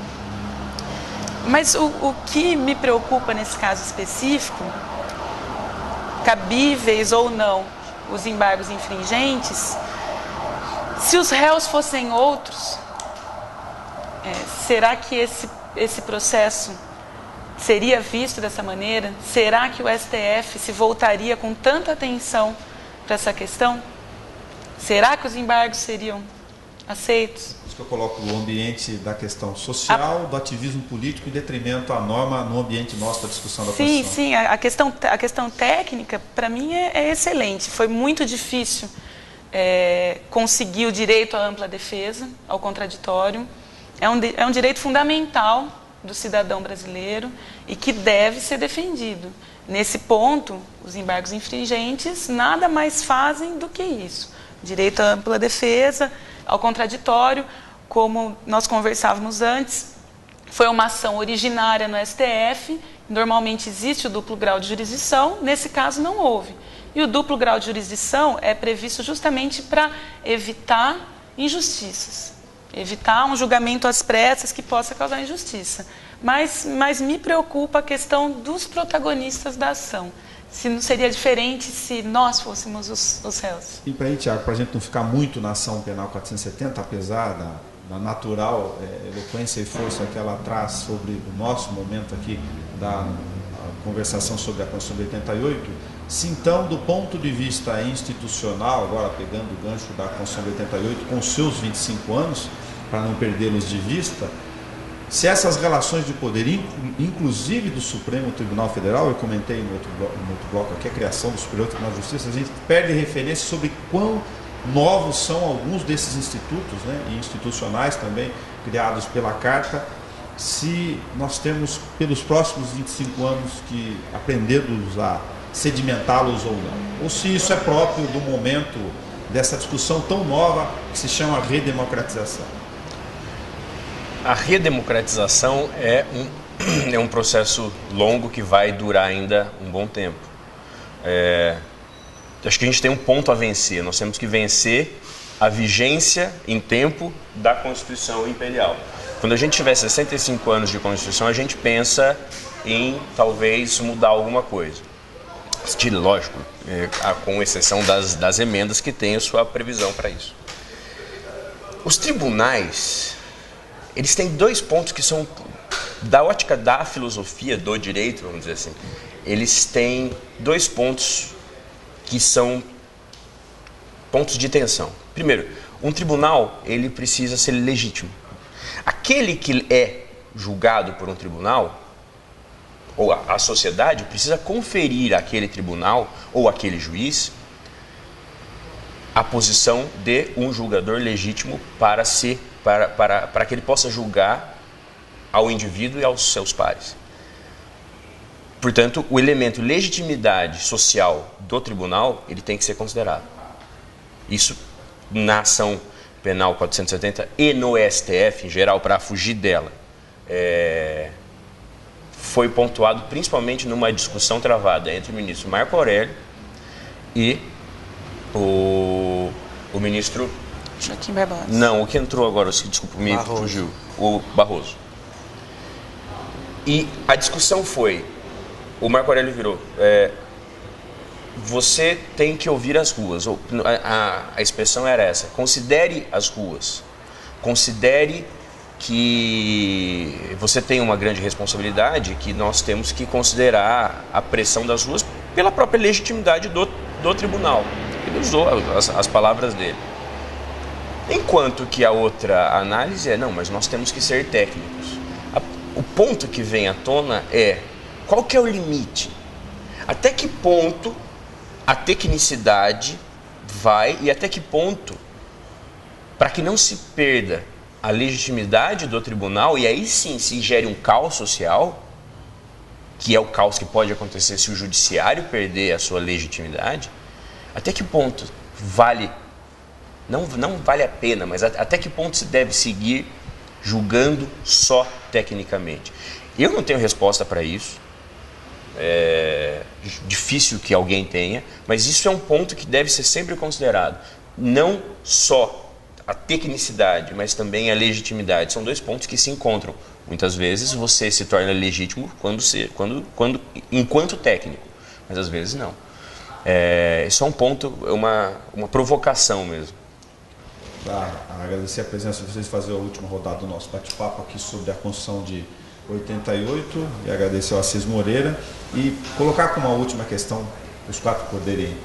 Mas o que me preocupa nesse caso específico, cabíveis ou não os embargos infringentes, Se os réus fossem outros, será que esse processo seria visto dessa maneira? Será que o STF se voltaria com tanta atenção para essa questão? Será que os embargos seriam aceitos? Por isso que eu coloco o ambiente da questão social, do ativismo político em detrimento à norma no ambiente nosso da discussão da Constituição. Sim, a questão técnica, para mim, é excelente. Foi muito difícil conseguir o direito à ampla defesa, ao contraditório. É um direito fundamental do cidadão brasileiro e que deve ser defendido. Nesse ponto, os embargos infringentes nada mais fazem do que isso. Direito à ampla defesa, ao contraditório, como nós conversávamos antes, foi uma ação originária no STF, normalmente existe o duplo grau de jurisdição, nesse caso não houve. E o duplo grau de jurisdição é previsto justamente para evitar injustiças, evitar um julgamento às pressas que possa causar injustiça. Mas me preocupa a questão dos protagonistas da ação. Se não seria diferente se nós fôssemos os réus. E para aí, Tiago, para a gente não ficar muito na ação penal 470, apesar da natural eloquência e força que ela traz sobre o nosso momento aqui da conversação sobre a Constituição de 88, se então, do ponto de vista institucional, agora pegando o gancho da Constituição de 88, com seus 25 anos, para não perdê-los de vista, se essas relações de poder, inclusive do Supremo Tribunal Federal, eu comentei no outro bloco aqui, a criação do Superior Tribunal de Justiça, a gente perde referência sobre quão novos são alguns desses institutos, né, e institucionais também, criados pela Carta, se nós temos, pelos próximos 25 anos, que aprendê-los a sedimentá-los ou não. Ou se isso é próprio do momento dessa discussão tão nova que se chama redemocratização. A redemocratização é um processo longo que vai durar ainda um bom tempo. Acho que a gente tem um ponto a vencer. Nós temos que vencer a vigência em tempo da Constituição Imperial. Quando a gente tiver 65 anos de Constituição, a gente pensa em talvez mudar alguma coisa. Lógico, com exceção das emendas que têm a sua previsão para isso. Os tribunais, eles têm dois pontos que são, da ótica da filosofia do direito, vamos dizer assim, eles têm dois pontos que são pontos de tensão. Primeiro, um tribunal, ele precisa ser legítimo. Aquele que é julgado por um tribunal, ou a sociedade, precisa conferir àquele tribunal ou àquele juiz a posição de um julgador legítimo para que ele possa julgar ao indivíduo e aos seus pares. Portanto, o elemento legitimidade social do tribunal, ele tem que ser considerado. Isso na ação penal 470 e no STF em geral, para fugir dela, foi pontuado principalmente numa discussão travada entre o ministro Marco Aurélio e o ministro... Joaquim Barbosa. Não, o que entrou agora, desculpa, me fugiu, o Barroso. E a discussão foi, o Marco Aurélio virou, você tem que ouvir as ruas, a expressão era essa, considere as ruas, considere que você tem uma grande responsabilidade, que nós temos que considerar a pressão das ruas pela própria legitimidade do tribunal. Ele usou as palavras dele. Enquanto que a outra análise não, mas nós temos que ser técnicos. O ponto que vem à tona é, qual que é o limite? Até que ponto a tecnicidade vai e até que ponto, para que não se perda a legitimidade do tribunal e aí sim se gere um caos social, que é o caos que pode acontecer se o judiciário perder a sua legitimidade, até que ponto vale, não vale a pena, mas até que ponto se deve seguir julgando só tecnicamente? Eu não tenho resposta para isso, é difícil que alguém tenha, mas isso é um ponto que deve ser sempre considerado, não só a tecnicidade, mas também a legitimidade. São dois pontos que se encontram. Muitas vezes você se torna legítimo enquanto técnico, mas às vezes não. Isso é um ponto, uma provocação mesmo. para agradecer a presença de vocês, fazer a última rodada do nosso bate-papo aqui sobre a Constituição de 88 e agradecer ao Assis Moreira e colocar como a última questão, os quatro poderem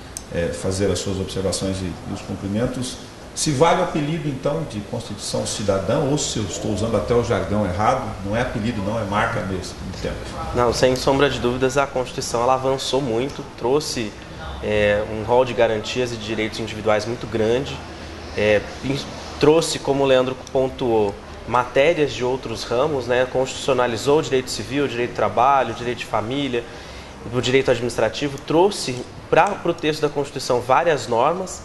fazer as suas observações e os cumprimentos. Se vale o apelido, então, de Constituição Cidadã, ou se eu estou usando até o jargão errado, não é apelido, não, é marca mesmo, no tempo. Não, sem sombra de dúvidas, a Constituição ela avançou muito, trouxe um rol de garantias e de direitos individuais muito grande, trouxe, como o Leandro pontuou, matérias de outros ramos, né? Constitucionalizou o direito civil, o direito do trabalho, o direito de família, o direito administrativo, trouxe para o texto da Constituição várias normas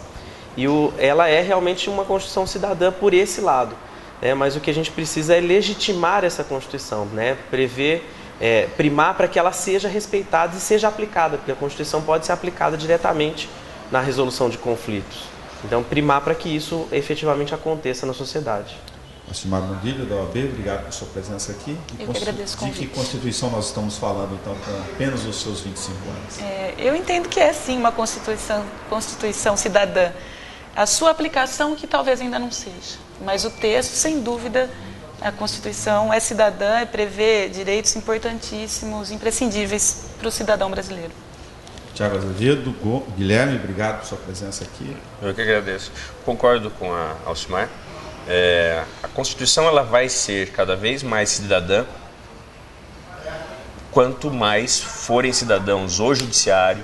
e ela é realmente uma Constituição cidadã por esse lado, né? Mas o que a gente precisa é legitimar essa Constituição, né? Prever, primar para que ela seja respeitada e seja aplicada, porque a Constituição pode ser aplicada diretamente na resolução de conflitos. Então, primar para que isso efetivamente aconteça na sociedade. Alcimar Mundilho, da OAB, obrigado por sua presença aqui. Eu que agradeço o convite. De que Constituição nós estamos falando, então, com apenas os seus 25 anos? Eu entendo que é, sim, uma Constituição cidadã. A sua aplicação que talvez ainda não seja. Mas o texto, sem dúvida, a Constituição é cidadã, prevê direitos importantíssimos, imprescindíveis para o cidadão brasileiro. Tiago Azevedo, Guilherme, obrigado por sua presença aqui. Eu que agradeço. Concordo com a Alcimar. A Constituição ela vai ser cada vez mais cidadã quanto mais forem cidadãos o Judiciário,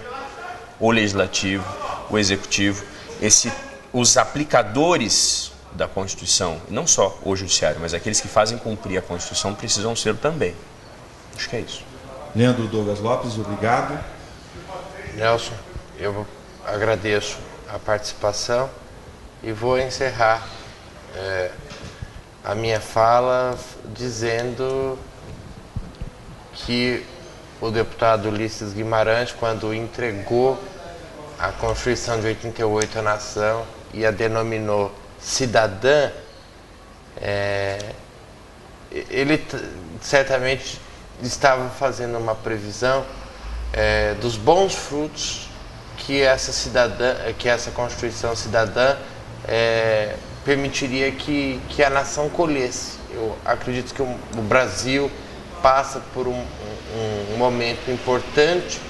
o Legislativo, o Executivo, os aplicadores da Constituição, não só o Judiciário, mas aqueles que fazem cumprir a Constituição precisam ser também. Acho que é isso. Leandro Douglas Lopes, obrigado. Nelson, eu agradeço a participação e vou encerrar a minha fala dizendo que o deputado Ulisses Guimarães, quando entregou a Constituição de 88 à nação e a denominou cidadã, ele certamente estava fazendo uma previsão dos bons frutos que essa Constituição cidadã permitiria que a nação colhesse. Eu acredito que o Brasil passa por um momento importante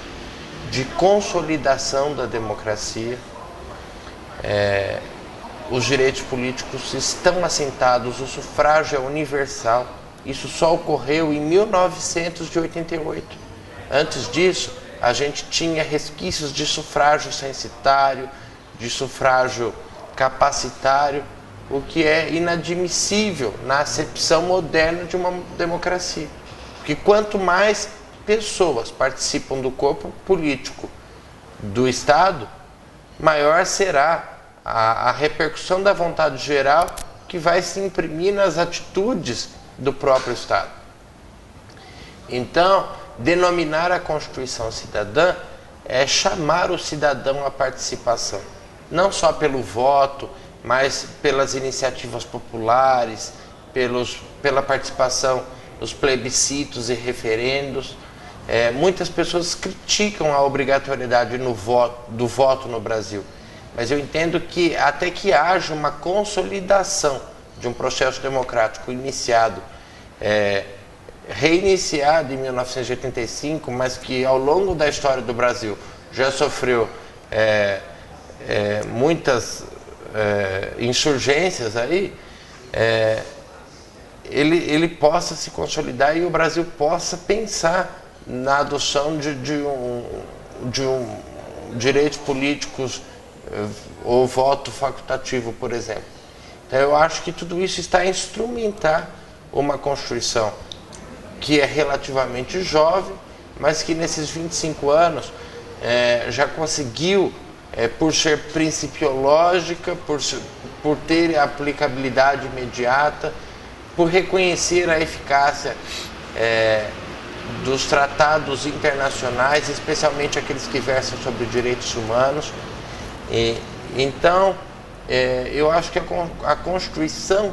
de consolidação da democracia. Os direitos políticos estão assentados, o sufrágio é universal. Isso só ocorreu em 1988. Antes disso, a gente tinha resquícios de sufrágio censitário, de sufrágio capacitário, o que é inadmissível na acepção moderna de uma democracia. Porque quanto mais pessoas participam do corpo político do Estado, maior será a repercussão da vontade geral que vai se imprimir nas atitudes do próprio Estado. Então, denominar a Constituição cidadã é chamar o cidadão à participação, não só pelo voto, mas pelas iniciativas populares, pela participação nos plebiscitos e referendos. Muitas pessoas criticam a obrigatoriedade do voto no Brasil, mas eu entendo que até que haja uma consolidação de um processo democrático reiniciado em 1985, mas que ao longo da história do Brasil já sofreu muitas insurgências aí, ele possa se consolidar e o Brasil possa pensar na adoção de direitos políticos ou voto facultativo, por exemplo. Então eu acho que tudo isso está a instrumentar uma Constituição que é relativamente jovem, mas que nesses 25 anos já conseguiu, por ser principiológica, por ter aplicabilidade imediata, por reconhecer a eficácia dos tratados internacionais, especialmente aqueles que versam sobre direitos humanos. Então, eu acho que a Constituição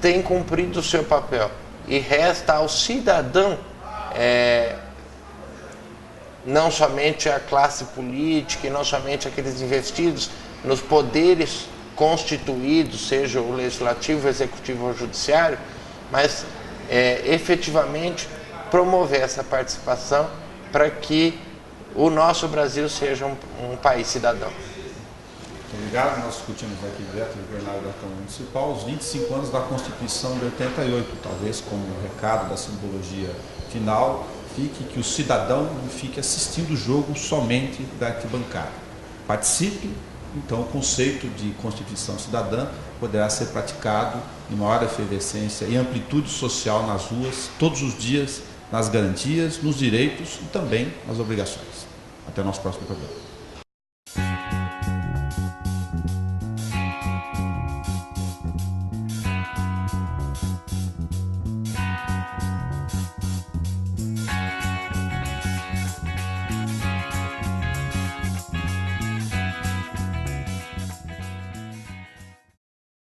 tem cumprido o seu papel e resta ao cidadão, não somente a classe política e não somente aqueles investidos nos poderes constituídos, seja o legislativo, o executivo ou o judiciário, mas efetivamente promover essa participação para que o nosso Brasil seja um país cidadão. Muito obrigado. Nós discutimos aqui direto no plenário da Câmara Municipal os 25 anos da Constituição de 88, talvez como recado da simbologia final, fique que o cidadão não fique assistindo o jogo somente da arquibancada. Participe, então o conceito de Constituição Cidadã poderá ser praticado em maior efervescência e amplitude social nas ruas, todos os dias, nas garantias, nos direitos e também nas obrigações. Até o nosso próximo programa.